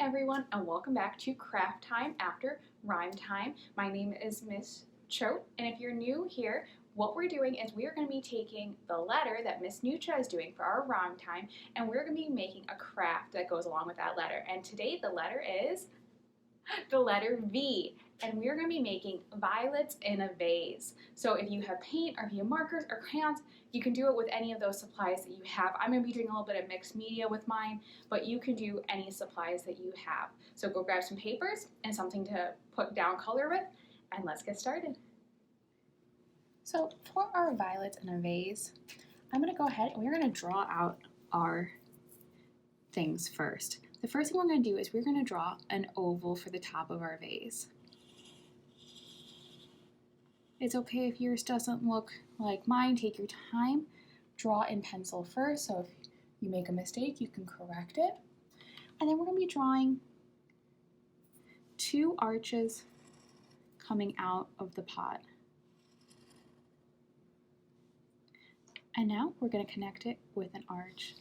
everyone, and welcome back to Craft Time After Rhyme Time. My name is Miss Choate, and if you're new here, what we're doing is we are going to be taking the letter that Miss Nucha is doing for our rhyme time, and we're going to be making a craft that goes along with that letter. And today the letter is the letter V, and we're going to be making violets in a vase. So if you have paint or if you have markers or crayons, you can do it with any of those supplies that you have. I'm going to be doing a little bit of mixed media with mine, but you can do any supplies that you have. So go grab some papers and something to put down color with, and let's get started. So for our violets in a vase, I'm going to go ahead and we're going to draw out our things first. The first thing we're going to do is we're going to draw an oval for the top of our vase. It's okay if yours doesn't look like mine. Take your time. Draw in pencil first, so if you make a mistake, you can correct it. And then we're going to be drawing two arches coming out of the pot. And now we're going to connect it with an arch.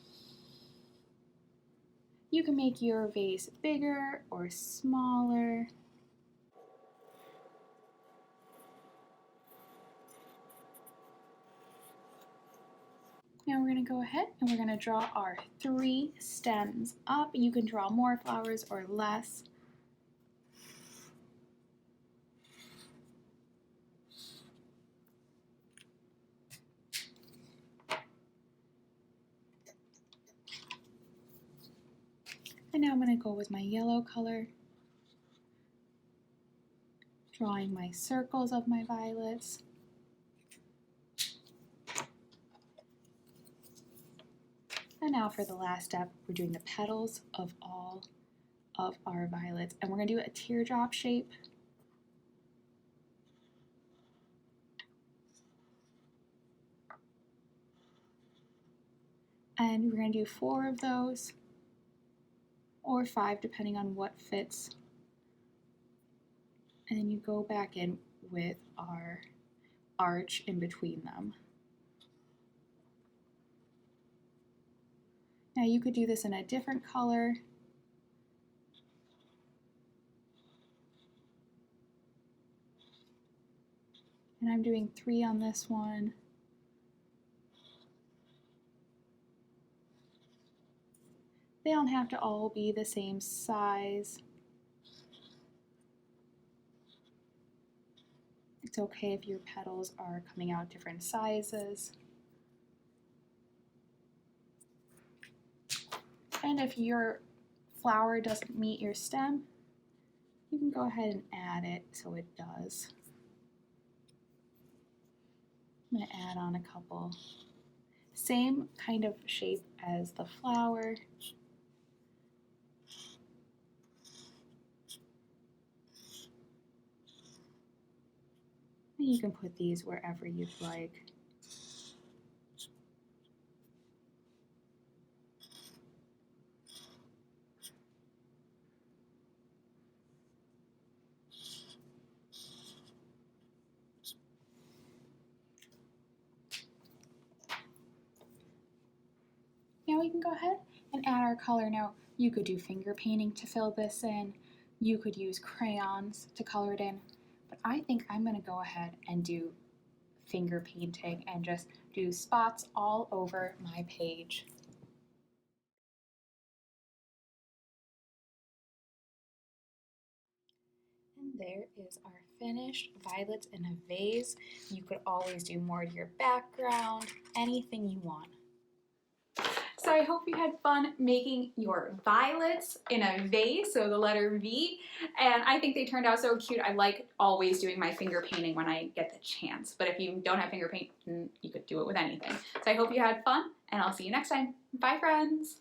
You can make your vase bigger or smaller. Now we're going to go ahead and we're going to draw our 3 stems up. You can draw more flowers or less. And now I'm going to go with my yellow color, drawing my circles of my violets. And now for the last step, we're doing the petals of all of our violets. And we're going to do a teardrop shape. And we're going to do 4 of those, or 5 depending on what fits. And then you go back in with our arch in between them. Now you could do this in a different color. And I'm doing 3 on this one. They don't have to all be the same size. It's okay if your petals are coming out different sizes. And if your flower doesn't meet your stem, you can go ahead and add it so it does. I'm going to add on a couple. Same kind of shape as the flower. And you can put these wherever you'd like. Now we can go ahead and add our color. Now you could do finger painting to fill this in. You could use crayons to color it in. But I think I'm going to go ahead and do finger painting and just do spots all over my page. And there is our finished violets in a vase. You could always do more to your background, anything you want. So I hope you had fun making your violets in a vase, so the letter V, and I think they turned out so cute. I like always doing my finger painting when I get the chance, but if you don't have finger paint, you could do it with anything. So I hope you had fun, and I'll see you next time. Bye, friends!